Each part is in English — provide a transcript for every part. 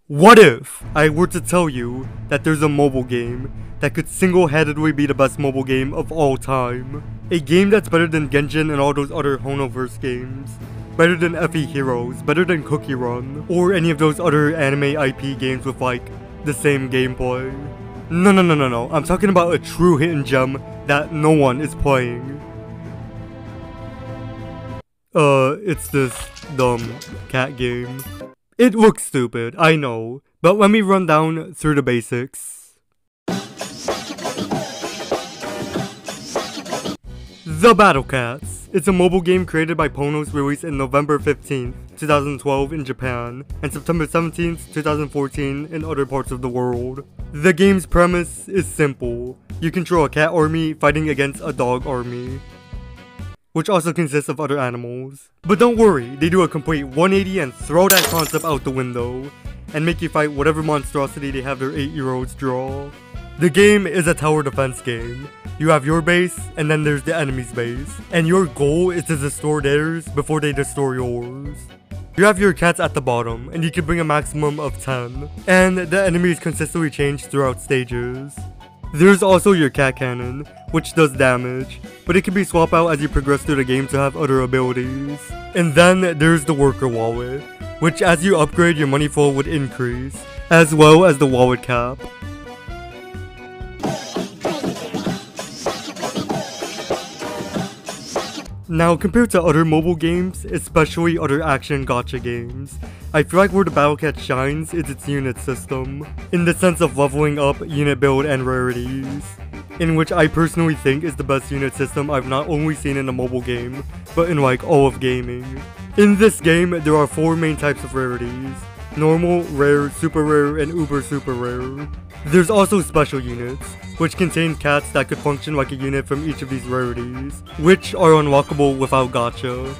What if I were to tell you that there's a mobile game that could single-handedly be the best mobile game of all time? A game that's better than Genshin and all those other Honoverse games. Better than FE Heroes, better than Cookie Run, or any of those other anime IP games with like, the same gameplay. No, I'm talking about a true hidden gem that no one is playing. It's this dumb cat game. It looks stupid, I know, but let me run down through the basics. The Battle Cats. It's a mobile game created by Ponos, released in November 15th, 2012 in Japan, and September 17th, 2014 in other parts of the world. The game's premise is simple. You control a cat army fighting against a dog army, which also consists of other animals. But don't worry, they do a complete 180 and throw that concept out the window, and make you fight whatever monstrosity they have their 8-year-olds draw. The game is a tower defense game. You have your base, and then there's the enemy's base, and your goal is to destroy theirs before they destroy yours. You have your cats at the bottom, and you can bring a maximum of 10, and the enemies consistently change throughout stages. There's also your cat cannon, which does damage, but it can be swapped out as you progress through the game to have other abilities. And then there's the worker wallet, which as you upgrade your money flow would increase, as well as the wallet cap. Now, compared to other mobile games, especially other action gacha games, I feel like where the Battle Cat shines is its unit system, in the sense of leveling up, unit build, and rarities, in which I personally think is the best unit system I've not only seen in a mobile game, but in like all of gaming. In this game, there are 4 main types of rarities: normal, rare, super rare, and uber super rare. There's also special units, which contain cats that could function like a unit from each of these rarities, which are unlockable without gacha.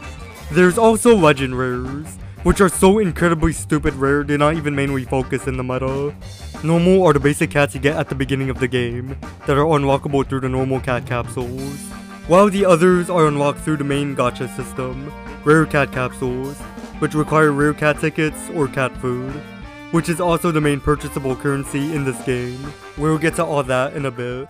There's also legend rares, which are so incredibly stupid rare they're not even mainly focused in the meta. Normal are the basic cats you get at the beginning of the game, that are unlockable through the normal cat capsules, while the others are unlocked through the main gacha system, rare cat capsules, which require rare cat tickets or cat food, which is also the main purchasable currency in this game. We'll get to all that in a bit.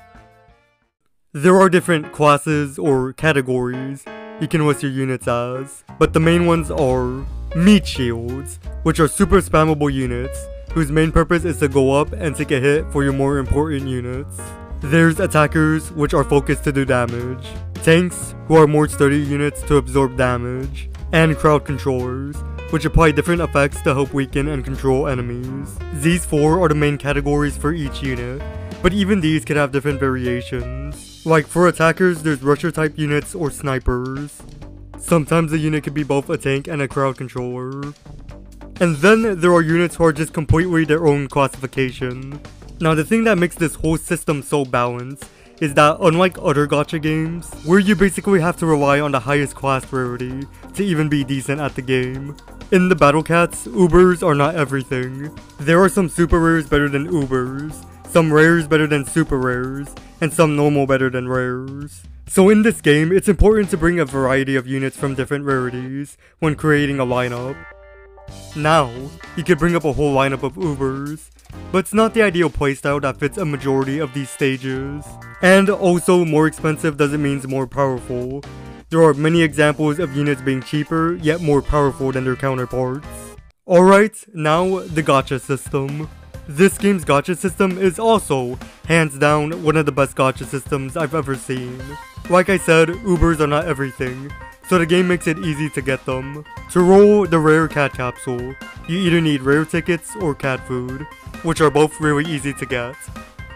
There are different classes or categories you can list your units as, but the main ones are meat shields, which are super spammable units, whose main purpose is to go up and take a hit for your more important units. There's attackers, which are focused to do damage, tanks, who are more sturdy units to absorb damage, and crowd controllers, which apply different effects to help weaken and control enemies. These 4 are the main categories for each unit, but even these can have different variations. Like for attackers, there's rusher type units or snipers. Sometimes a unit can be both a tank and a crowd controller. And then there are units who are just completely their own classification. Now the thing that makes this whole system so balanced is that unlike other gacha games, where you basically have to rely on the highest class rarity to even be decent at the game, in the Battle Cats, Ubers are not everything. There are some super rares better than Ubers, some rares better than super rares, and some normal better than rares. So in this game, it's important to bring a variety of units from different rarities when creating a lineup. Now, you could bring up a whole lineup of Ubers, but it's not the ideal playstyle that fits a majority of these stages. And also, more expensive doesn't mean more powerful. There are many examples of units being cheaper, yet more powerful than their counterparts. Alright, now the gacha system. This game's gacha system is also, hands down, one of the best gacha systems I've ever seen. Like I said, Ubers are not everything, so the game makes it easy to get them. To roll the rare cat capsule, you either need rare tickets or cat food, which are both really easy to get.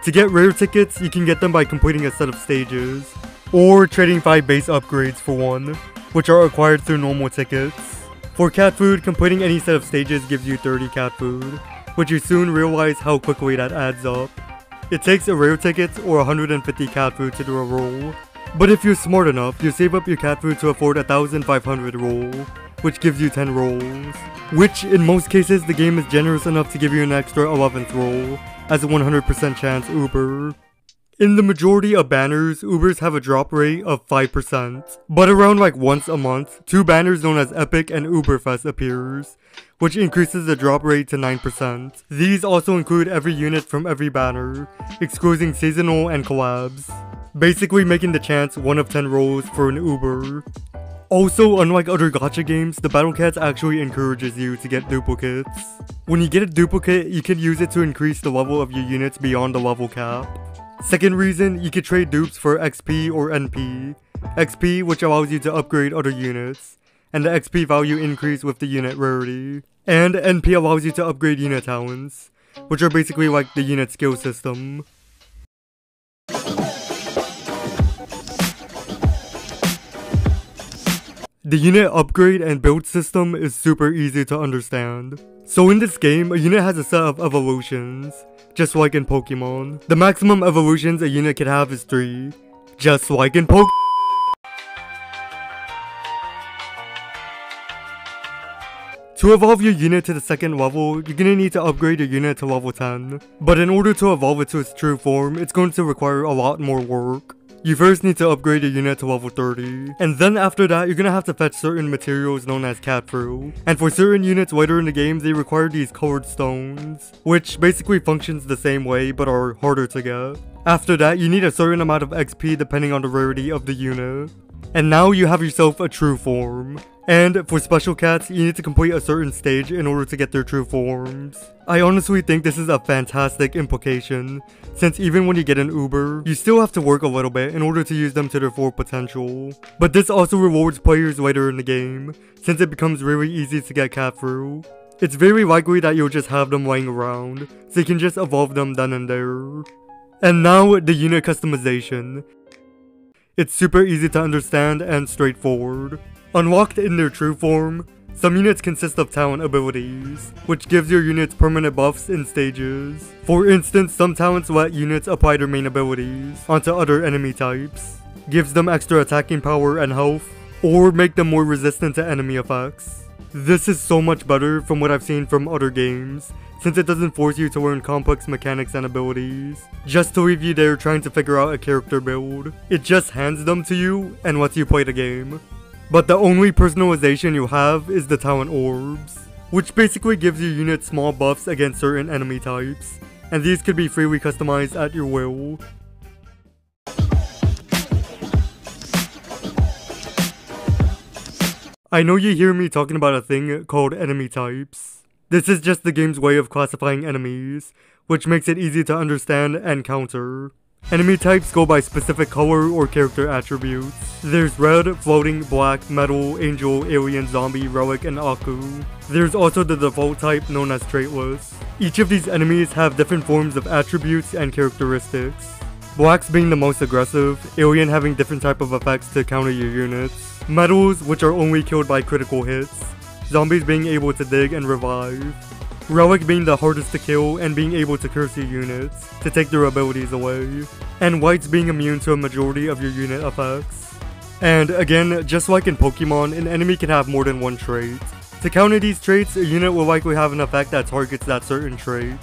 To get rare tickets, you can get them by completing a set of stages, or trading 5 base upgrades for 1, which are acquired through normal tickets. For cat food, completing any set of stages gives you 30 cat food, which you soon realize how quickly that adds up. It takes a rare ticket or 150 cat food to do a roll, but if you're smart enough, you save up your cat food to afford a 1500 roll, which gives you 10 rolls, which in most cases the game is generous enough to give you an extra 11th roll, as a 100% chance Uber. In the majority of banners, Ubers have a drop rate of 5%. But around like once a month, 2 banners known as Epic and Uberfest appears, which increases the drop rate to 9%. These also include every unit from every banner, excluding seasonal and collabs, basically making the chance 1 of 10 rolls for an Uber. Also, unlike other gacha games, the Battle Cats actually encourages you to get duplicates. When you get a duplicate, you can use it to increase the level of your units beyond the level cap. Second reason, you can trade dupes for XP or NP. XP, which allows you to upgrade other units, and the XP value increase with the unit rarity. And NP allows you to upgrade unit talents, which are basically like the unit skill system. The unit upgrade and build system is super easy to understand. So in this game, a unit has a set of evolutions, just like in Pokemon. The maximum evolutions a unit can have is 3, just like in Pokemon. To evolve your unit to the second level, you're gonna need to upgrade your unit to level 10. But in order to evolve it to its true form, it's going to require a lot more work. You first need to upgrade your unit to level 30, and then after that, you're gonna have to fetch certain materials known as cat fruit. And for certain units later in the game, they require these colored stones, which basically functions the same way but are harder to get. After that, you need a certain amount of XP depending on the rarity of the unit. And now you have yourself a true form. And for special cats, you need to complete a certain stage in order to get their true forms. I honestly think this is a fantastic implication, since even when you get an Uber, you still have to work a little bit in order to use them to their full potential. But this also rewards players later in the game, since it becomes really easy to get cat fruit. It's very likely that you'll just have them lying around, so you can just evolve them then and there. And now, the unit customization. It's super easy to understand and straightforward. Unlocked in their true form, some units consist of talent abilities, which gives your units permanent buffs in stages. For instance, some talents let units apply their main abilities onto other enemy types, gives them extra attacking power and health, or make them more resistant to enemy effects. This is so much better from what I've seen from other games, since it doesn't force you to learn complex mechanics and abilities, just to leave you there trying to figure out a character build. It just hands them to you and lets you play the game. But the only personalization you have is the talent orbs, which basically gives your unit small buffs against certain enemy types, and these could be freely customized at your will. I know you hear me talking about a thing called enemy types. This is just the game's way of classifying enemies, which makes it easy to understand and counter. Enemy types go by specific color or character attributes. There's red, floating, black, metal, angel, alien, zombie, relic, and aku. There's also the default type known as traitless. Each of these enemies have different forms of attributes and characteristics. Blacks being the most aggressive, alien having different type of effects to counter your units, metals which are only killed by critical hits, zombies being able to dig and revive, relic being the hardest to kill and being able to curse your units to take their abilities away, and whites being immune to a majority of your unit effects. And again, just like in Pokemon, an enemy can have more than one trait. To counter these traits, a unit will likely have an effect that targets that certain trait.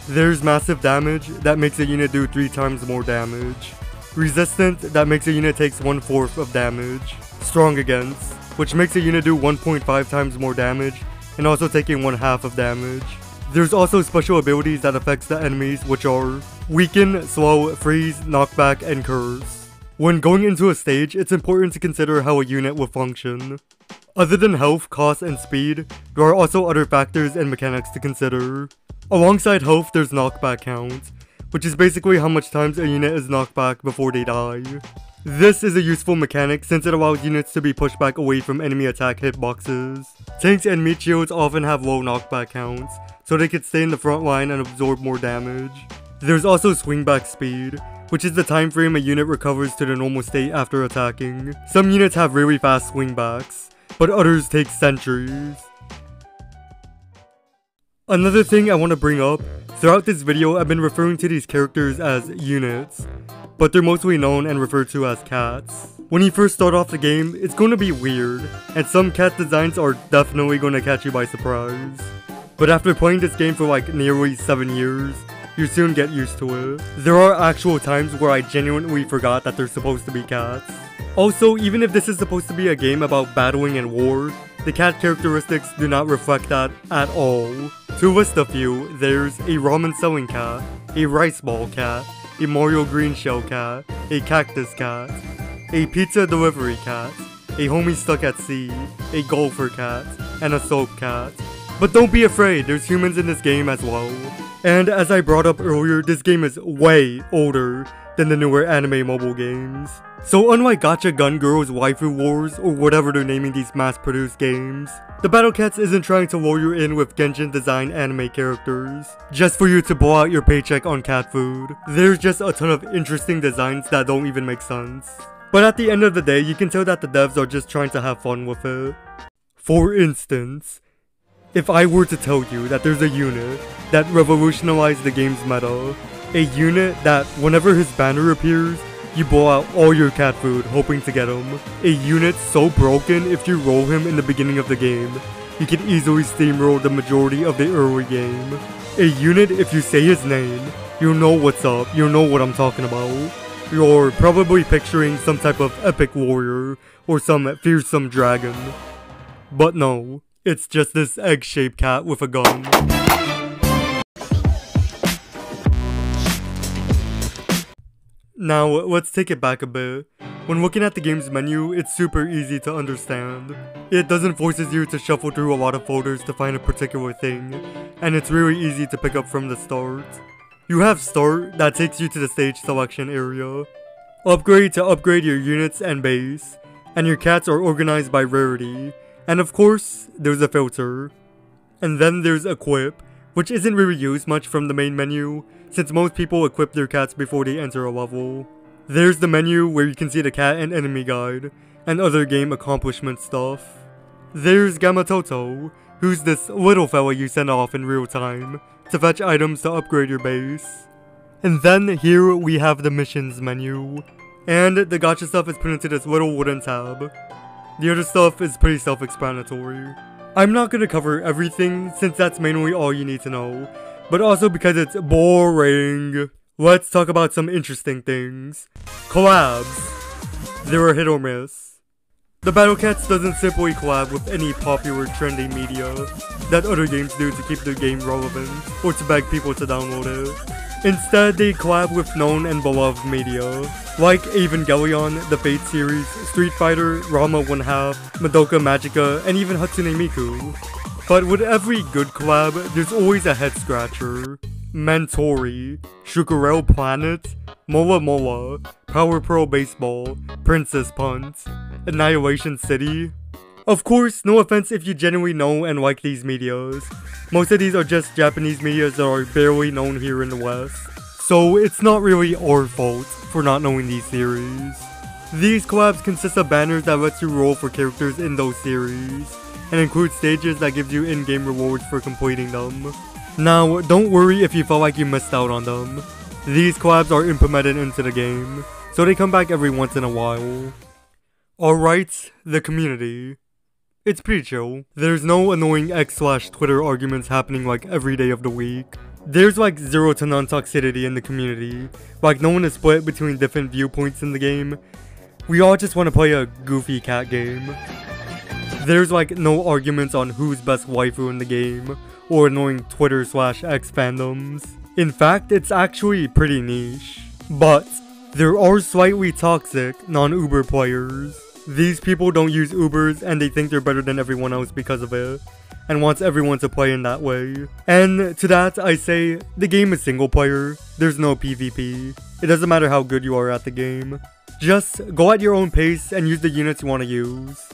There's massive damage, that makes a unit do 3 times more damage. Resistant, that makes a unit takes 1/4 of damage. Strong against, which makes a unit do 1.5 times more damage, and also taking 1/2 of damage. There's also special abilities that affects the enemies, which are Weaken, Slow, Freeze, Knockback, and Curse. When going into a stage, it's important to consider how a unit will function. Other than health, cost, and speed, there are also other factors and mechanics to consider. Alongside health, there's knockback count, which is basically how much times a unit is knocked back before they die. This is a useful mechanic since it allows units to be pushed back away from enemy attack hitboxes. Tanks and meat shields often have low knockback counts, so they can stay in the front line and absorb more damage. There's also swingback speed, which is the time frame a unit recovers to their normal state after attacking. Some units have really fast swingbacks, but others take centuries. Another thing I want to bring up, throughout this video I've been referring to these characters as units, but they're mostly known and referred to as cats. When you first start off the game, it's going to be weird, and some cat designs are definitely going to catch you by surprise. But after playing this game for like nearly 7 years, you soon get used to it. There are actual times where I genuinely forgot that they're supposed to be cats. Also, even if this is supposed to be a game about battling and war, the cat characteristics do not reflect that at all. To list a few, there's a ramen selling cat, a rice ball cat, a Mario green shell cat, a cactus cat, a pizza delivery cat, a homie stuck at sea, a golfer cat, and a soap cat. But don't be afraid, there's humans in this game as well. And as I brought up earlier, this game is way older than the newer anime mobile games. So unlike Gacha Gun Girls Waifu Wars or whatever they're naming these mass-produced games, the Battle Cats isn't trying to lure you in with Genshin design anime characters, just for you to blow out your paycheck on cat food. There's just a ton of interesting designs that don't even make sense. But at the end of the day, you can tell that the devs are just trying to have fun with it. For instance, if I were to tell you that there's a unit that revolutionized the game's meta, a unit that whenever his banner appears, you blow out all your cat food hoping to get him. A unit so broken if you roll him in the beginning of the game, you can easily steamroll the majority of the early game. A unit if you say his name, you'll know what's up, you'll know what I'm talking about. You're probably picturing some type of epic warrior or some fearsome dragon. But no, it's just this egg-shaped cat with a gun. Now, let's take it back a bit. When looking at the game's menu, it's super easy to understand. It doesn't force you to shuffle through a lot of folders to find a particular thing, and it's really easy to pick up from the start. You have Start, that takes you to the stage selection area. Upgrade to upgrade your units and base, and your cats are organized by rarity. And of course, there's a filter. And then there's Equip, which isn't really used much from the main menu, since most people equip their cats before they enter a level. There's the menu where you can see the cat and enemy guide, and other game accomplishment stuff. There's Gamatoto, who's this little fella you send off in real time, to fetch items to upgrade your base. And then here we have the missions menu, and the gacha stuff is put into this little wooden tab. The other stuff is pretty self-explanatory. I'm not gonna cover everything since that's mainly all you need to know, but also because it's boring. Let's talk about some interesting things. Collabs. They're a hit or miss. The Battle Cats doesn't simply collab with any popular trending media that other games do to keep their game relevant or to beg people to download it. Instead, they collab with known and beloved media, like Evangelion, the Fate series, Street Fighter, Ranma 1/2, Madoka Magica, and even Hatsune Miku. But with every good collab, there's always a head scratcher. Mentori, Shukurel Planet, Mola Mola, Power Pro Baseball, Princess Punt, Annihilation City. Of course, no offense if you genuinely know and like these medias. Most of these are just Japanese medias that are barely known here in the West. So it's not really our fault for not knowing these series. These collabs consist of banners that lets you roll for characters in those series, and include stages that gives you in-game rewards for completing them. Now, don't worry if you felt like you missed out on them. These collabs are implemented into the game, so they come back every once in a while. Alright, the community. It's pretty chill. There's no annoying X/Twitter arguments happening like every day of the week. There's like zero to none toxicity in the community. Like no one is split between different viewpoints in the game. We all just want to play a goofy cat game. There's like no arguments on who's best waifu in the game, or annoying Twitter/X fandoms. In fact, it's actually pretty niche. But there are slightly toxic non-Uber players. These people don't use Ubers and they think they're better than everyone else because of it, and wants everyone to play in that way. And to that I say, the game is single player, there's no PvP. It doesn't matter how good you are at the game. Just go at your own pace and use the units you want to use.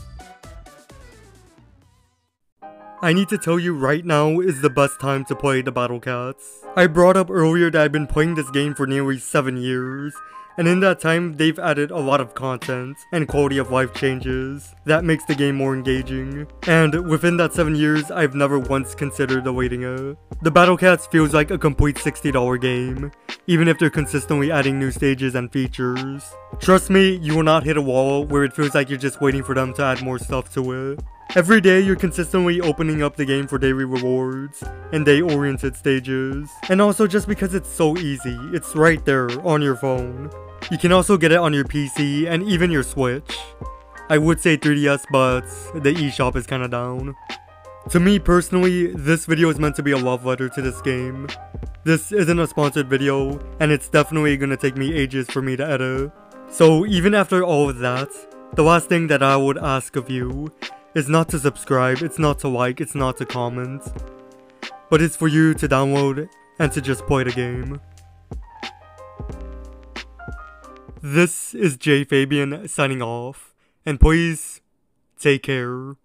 I need to tell you right now is the best time to play the Battle Cats. I brought up earlier that I've been playing this game for nearly 7 years, and in that time they've added a lot of content and quality of life changes that makes the game more engaging. And within that 7 years, I've never once considered awaiting it. The Battle Cats feels like a complete $60 game, even if they're consistently adding new stages and features. Trust me, you will not hit a wall where it feels like you're just waiting for them to add more stuff to it. Every day you're consistently opening up the game for daily rewards and day-oriented stages. And also just because it's so easy, it's right there on your phone. You can also get it on your PC and even your Switch. I would say 3DS, but the eShop is kinda down. To me personally, this video is meant to be a love letter to this game. This isn't a sponsored video, and it's definitely gonna take me ages for me to edit. So even after all of that, the last thing that I would ask of you is not to subscribe, it's not to like, it's not to comment, but it's for you to download and to just play the game. This is J Fabian signing off, and please take care.